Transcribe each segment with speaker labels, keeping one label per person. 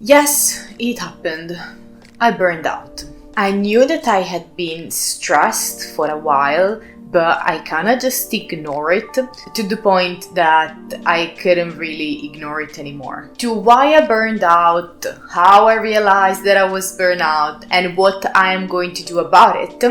Speaker 1: Yes, it happened. I burned out. I knew that I had been stressed for a while, but I kinda just ignore it to the point that I couldn't really ignore it anymore. To why I burned out, how I realized that I was burned out, and what I am going to do about it,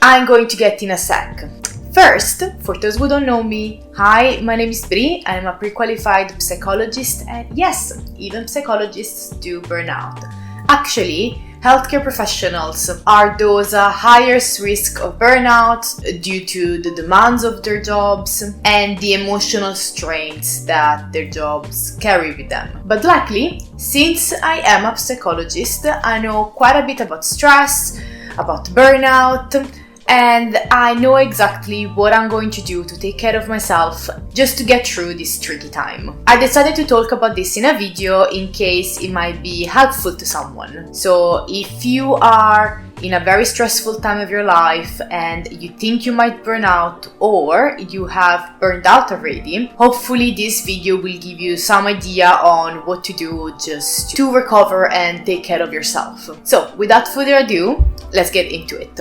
Speaker 1: I'm going to get in a sec. First, for those who don't know me, hi, my name is Bri, I'm a pre-qualified psychologist, and yes, even psychologists do burnout. Actually, healthcare professionals are those highest risk of burnout due to the demands of their jobs and the emotional strains that their jobs carry with them. But luckily, since I am a psychologist, I know quite a bit about stress, about burnout, and I know exactly what I'm going to do to take care of myself just to get through this tricky time. I decided to talk about this in a video in case it might be helpful to someone. So if you are in a very stressful time of your life and you think you might burn out or you have burned out already, hopefully this video will give you some idea on what to do just to recover and take care of yourself. So without further ado, let's get into it.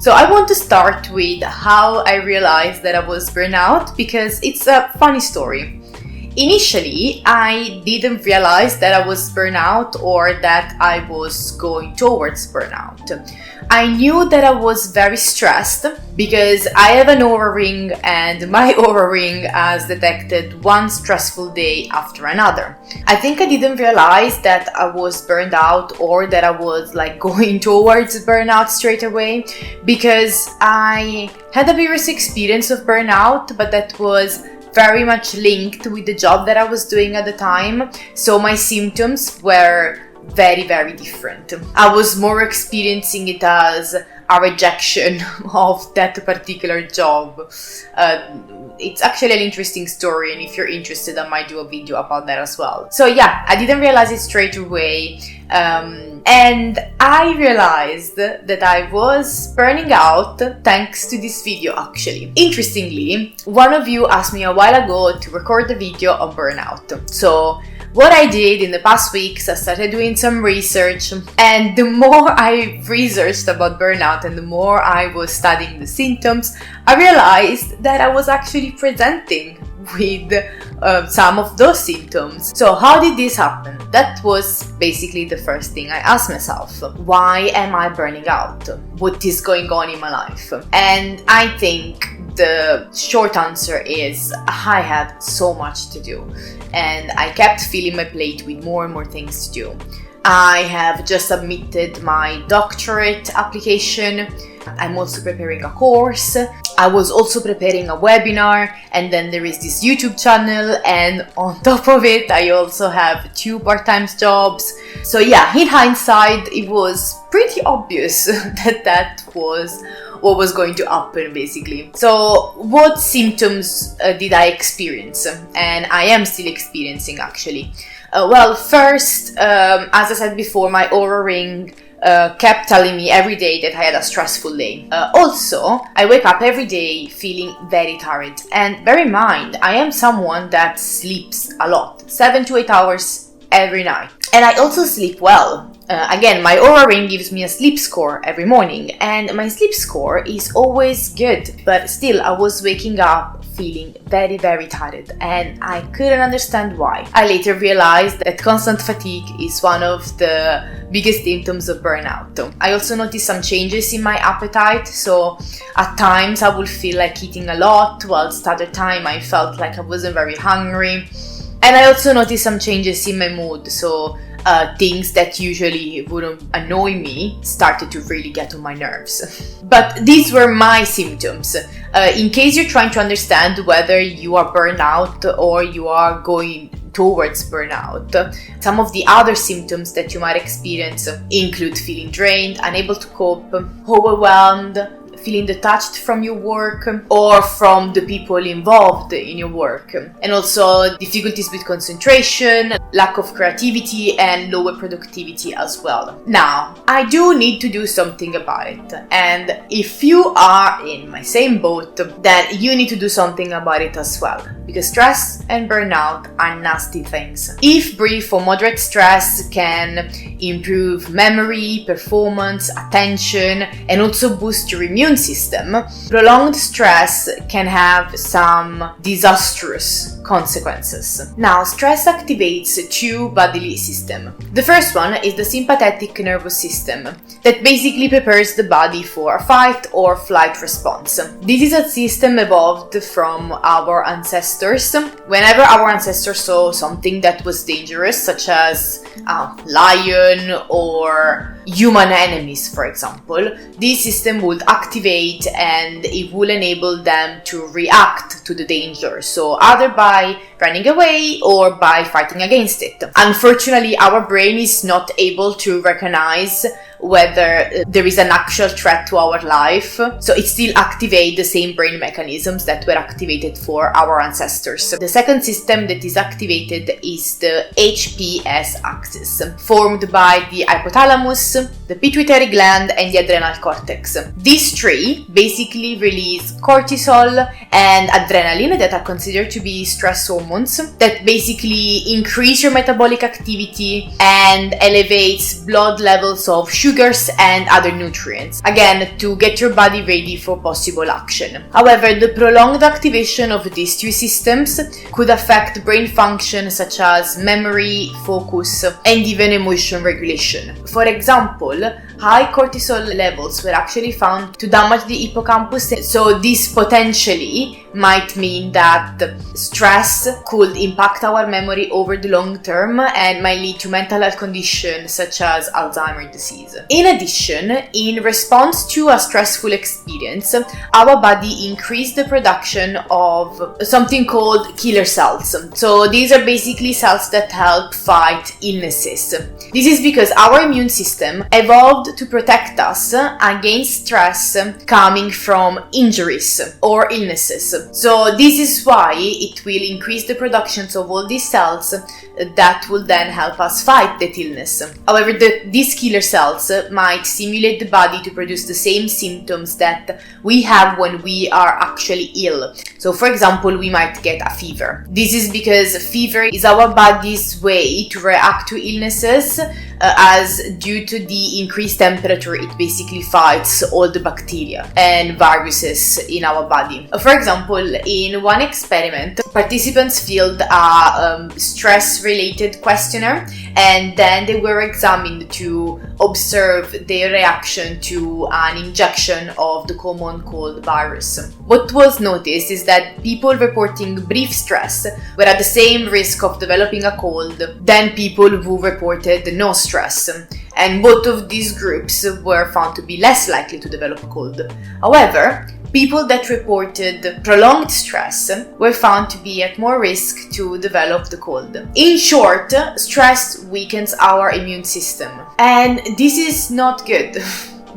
Speaker 1: So I want to start with how I realized that I was burnout because it's a funny story. Initially, I didn't realize that I was burnout or that I was going towards burnout. I knew that I was very stressed because I have an Oura ring and my Oura ring has detected one stressful day after another. I think I didn't realize that I was burned out or that I was going towards burnout straight away because I had a previous experience of burnout, but that was very much linked with the job that I was doing at the time. So my symptoms were very, very different. I was more experiencing it as a rejection of that particular job. It's actually an interesting story, and if you're interested, I might do a video about that as well. So yeah, I didn't realize it straight away, and I realized that I was burning out thanks to this video actually. Interestingly, one of you asked me a while ago to record a video on burnout. So what I did in the past weeks, I started doing some research, and the more I researched about burnout and the more I was studying the symptoms, I realized that I was actually presenting with some of those symptoms. So how did this happen? That was basically the first thing I asked myself. Why am I burning out? What is going on in my life? And I think the short answer is I had so much to do and I kept filling my plate with more and more things to do. I have just submitted my doctorate application. I'm also preparing a course. I was also preparing a webinar, and then there is this YouTube channel, and on top of it I also have 2 part-time jobs. So yeah, in hindsight it was pretty obvious that was what was going to happen basically. So what symptoms did I experience? And I am still experiencing actually. Well, first, as I said before, my Oura ring kept telling me every day that I had a stressful day. Also, I wake up every day feeling very tired. And bear in mind, I am someone that sleeps a lot, 7 to 8 hours every night. And I also sleep well. Again, my Oura ring gives me a sleep score every morning, and my sleep score is always good, but still I was waking up feeling very, very tired, and I couldn't understand why. I later realized that constant fatigue is one of the biggest symptoms of burnout. I also noticed some changes in my appetite, so at times I would feel like eating a lot, whilst at other time I felt like I wasn't very hungry. And I also noticed some changes in my mood, so things that usually wouldn't annoy me started to really get on my nerves. But these were my symptoms. In case you're trying to understand whether you are burned out or you are going towards burnout, some of the other symptoms that you might experience include feeling drained, unable to cope, overwhelmed, feeling detached from your work or from the people involved in your work, and also difficulties with concentration, lack of creativity, and lower productivity as well. Now, I do need to do something about it, and if you are in my same boat, then you need to do something about it as well, because stress and burnout are nasty things. If brief or moderate stress can improve memory, performance, attention, and also boost your immune system, prolonged stress can have some disastrous consequences. Now, stress activates two bodily systems. The first one is the sympathetic nervous system that basically prepares the body for a fight or flight response. This is a system evolved from our ancestors. Whenever our ancestors saw something that was dangerous, such as a lion or human enemies, for example, this system would activate and it will enable them to react to the danger. So either by running away or by fighting against it. Unfortunately, our brain is not able to recognize whether there is an actual threat to our life, so it still activates the same brain mechanisms that were activated for our ancestors. The second system that is activated is the HPS axis, formed by the hypothalamus, the pituitary gland, and the adrenal cortex. These three basically release cortisol and adrenaline, that are considered to be stress hormones, that basically increase your metabolic activity and elevates blood levels of sugars and other nutrients, again to get your body ready for possible action. However, the prolonged activation of these two systems could affect brain function such as memory, focus, and even emotion regulation. For example, high cortisol levels were actually found to damage the hippocampus, so this potentially might mean that stress could impact our memory over the long term and might lead to mental health conditions such as Alzheimer's disease. In addition, in response to a stressful experience, our body increased the production of something called killer cells. So these are basically cells that help fight illnesses. This is because our immune system evolved to protect us against stress coming from injuries or illnesses. So this is why it will increase the productions of all these cells that will then help us fight that illness. However, these killer cells might stimulate the body to produce the same symptoms that we have when we are actually ill. So for example, we might get a fever. This is because fever is our body's way to react to illnesses, as due to the increased temperature, it basically fights all the bacteria and viruses in our body. For example, in one experiment, participants filled a stress-related questionnaire, and then they were examined to observe their reaction to an injection of the common cold virus. What was noticed is that people reporting brief stress were at the same risk of developing a cold than people who reported no stress, and both of these groups were found to be less likely to develop a cold. However, people that reported prolonged stress were found to be at more risk to develop the cold. In short, stress weakens our immune system, and this is not good.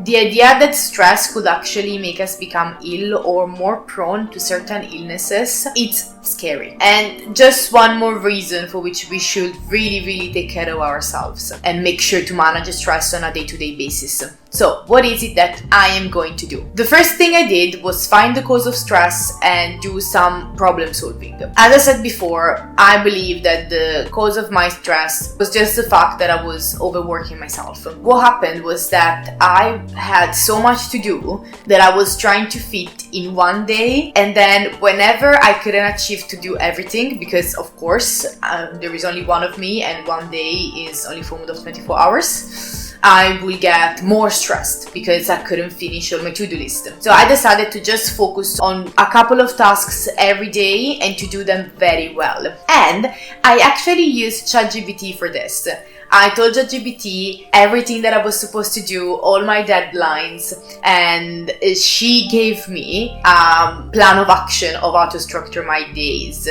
Speaker 1: The idea that stress could actually make us become ill or more prone to certain illnesses, it's scary. And just one more reason for which we should really take care of ourselves and make sure to manage stress on a day-to-day basis. So, what is it that I am going to do? The first thing I did was find the cause of stress and do some problem solving. As I said before, I believe that the cause of my stress was just the fact that I was overworking myself. What happened was that I had so much to do that I was trying to fit in one day, and then whenever I couldn't achieve to do everything, because of course there is only one of me and one day is only formed of 24 hours, I will get more stressed because I couldn't finish all my to-do list. So I decided to just focus on a couple of tasks every day and to do them very well. And I actually used ChatGPT for this. I told ChatGPT everything that I was supposed to do, all my deadlines, and she gave me a plan of action of how to structure my days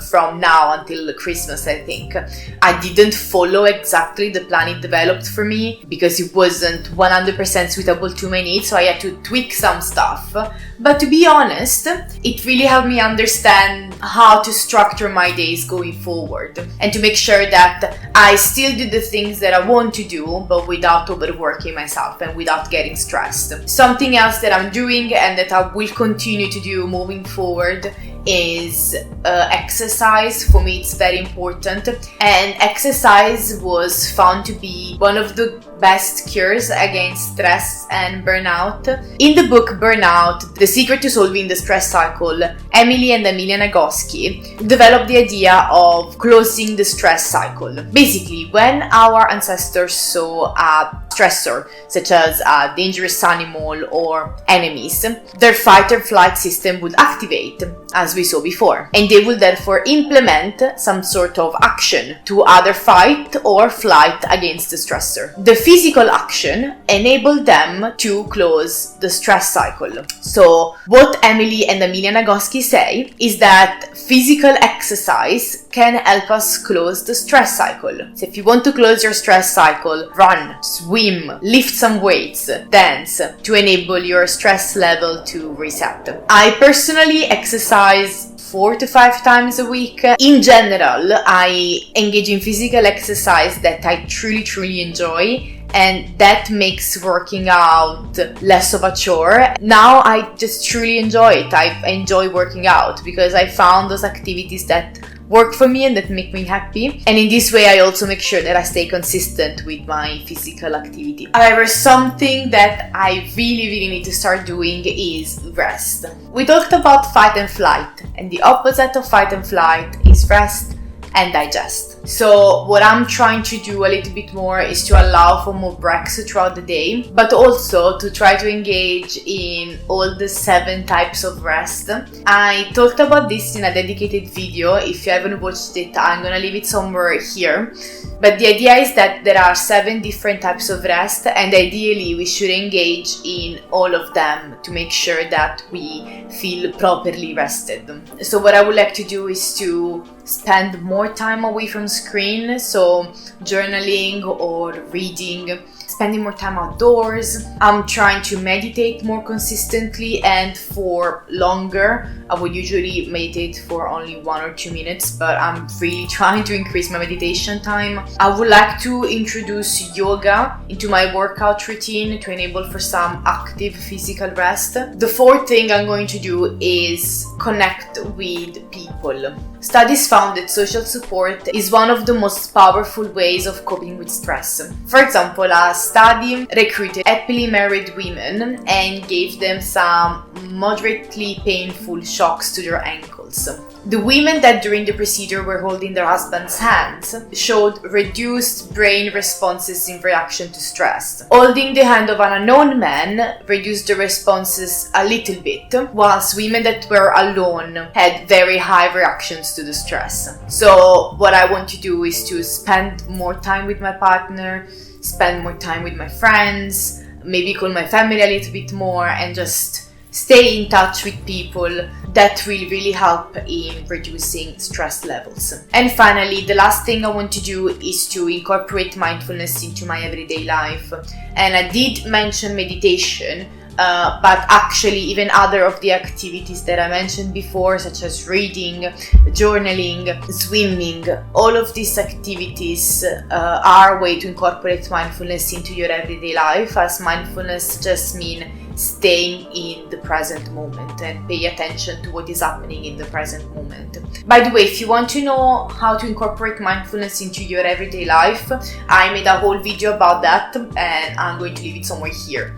Speaker 1: from now until Christmas, I think. I didn't follow exactly the plan it developed for me because it wasn't 100% suitable to my needs, so I had to tweak some stuff. But to be honest, it really helped me understand how to structure my days going forward and to make sure that I still do the things that I want to do, but without overworking myself and without getting stressed. Something else that I'm doing and that I will continue to do moving forward is exercise. For me, it's very important, and exercise was found to be one of the best cures against stress and burnout. In the book Burnout, The Secret to Solving the Stress Cycle, Emily and Amelia Nagoski developed the idea of closing the stress cycle. Basically, when our ancestors saw a stressor, such as a dangerous animal or enemies, their fight or flight system would activate, as we saw before, and they will therefore implement some sort of action to either fight or flight against the stressor. The physical action enabled them to close the stress cycle. So what Emily and Amelia Nagoski say is that physical exercise can help us close the stress cycle. So if you want to close your stress cycle, run, swim, lift some weights, dance to enable your stress level to reset. I personally exercise 4 to 5 times a week. In general, I engage in physical exercise that I truly enjoy, and that makes working out less of a chore. Now I just truly enjoy it. I enjoy working out because I found those activities that work for me and that make me happy, and in this way I also make sure that I stay consistent with my physical activity. However, something that I really need to start doing is rest. We talked about fight and flight, and the opposite of fight and flight is rest and digest. So what I'm trying to do a little bit more is to allow for more breaks throughout the day, but also to try to engage in all the 7 types of rest. I talked about this in a dedicated video. If you haven't watched it, I'm gonna leave it somewhere here. But the idea is that there are 7 different types of rest, and ideally we should engage in all of them to make sure that we feel properly rested. So what I would like to do is to spend more time away from screen, so journaling or reading, spending more time outdoors. I'm trying to meditate more consistently and for longer. I would usually meditate for only 1 or 2 minutes, but I'm really trying to increase my meditation time. I would like to introduce yoga into my workout routine to enable for some active physical rest. The 4th thing I'm going to do is connect with people. Studies found that social support is one of the most powerful ways of coping with stress. For example, a study recruited happily married women and gave them some moderately painful shocks to their ankles. The women that during the procedure were holding their husband's hands showed reduced brain responses in reaction to stress. Holding the hand of an unknown man reduced the responses a little bit, whilst women that were alone had very high reactions to the stress. So what I want to do is to spend more time with my partner, spend more time with my friends, maybe call my family a little bit more, and just stay in touch with people. That will really help in reducing stress levels. And finally, the last thing I want to do is to incorporate mindfulness into my everyday life. And I did mention meditation, but actually even other of the activities that I mentioned before, such as reading, journaling, swimming, all of these activities are a way to incorporate mindfulness into your everyday life, as mindfulness just means staying in the present moment and pay attention to what is happening in the present moment. By the way, if you want to know how to incorporate mindfulness into your everyday life, I made a whole video about that, and I'm going to leave it somewhere here.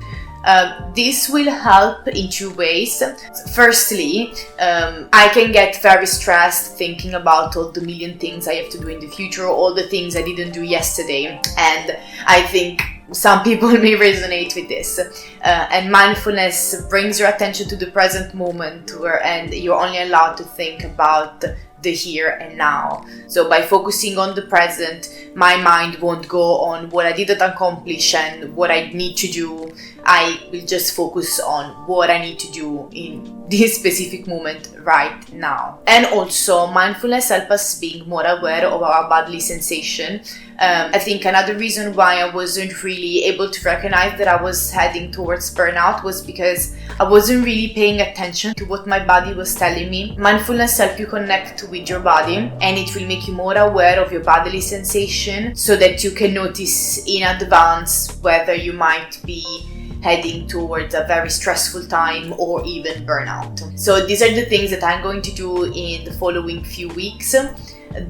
Speaker 1: This will help in 2 ways. Firstly, I can get very stressed thinking about all the million things I have to do in the future, all the things I didn't do yesterday, and I think some people may resonate with this. And mindfulness brings your attention to the present moment, and you're only allowed to think about the here and now. So by focusing on the present, my mind won't go on what I didn't accomplish and what I need to do. I will just focus on what I need to do in this specific moment right now. And also, mindfulness helps us being more aware of our bodily sensation. I think another reason why I wasn't really able to recognize that I was heading towards burnout was because I wasn't really paying attention to what my body was telling me. Mindfulness helps you connect with your body, and it will make you more aware of your bodily sensation so that you can notice in advance whether you might be heading towards a very stressful time or even burnout. So these are the things that I'm going to do in the following few weeks.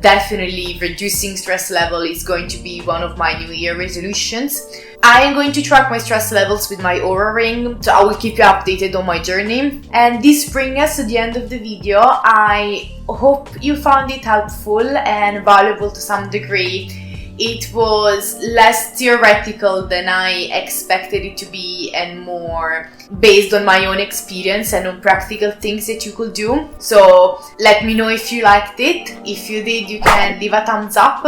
Speaker 1: Definitely reducing stress level is going to be one of my New Year resolutions. I am going to track my stress levels with my Aura ring, so I will keep you updated on my journey. And this brings us to the end of the video. I hope you found it helpful and valuable to some degree. It was less theoretical than I expected it to be and more based on my own experience and on practical things that you could do. So let me know if you liked it. If you did, you can leave a thumbs up.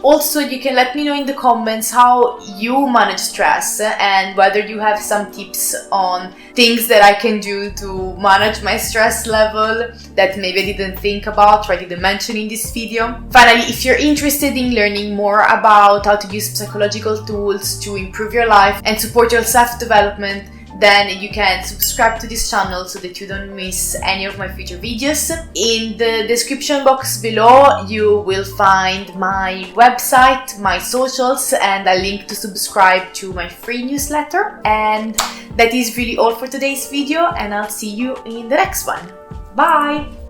Speaker 1: Also, you can let me know in the comments how you manage stress and whether you have some tips on things that I can do to manage my stress level that maybe I didn't think about or I didn't mention in this video. Finally, if you're interested in learning more about how to use psychological tools to improve your life and support your self-development, then you can subscribe to this channel so that you don't miss any of my future videos. In the description box below, you will find my website, my socials, and a link to subscribe to my free newsletter. And that is really all for today's video, and I'll see you in the next one. Bye!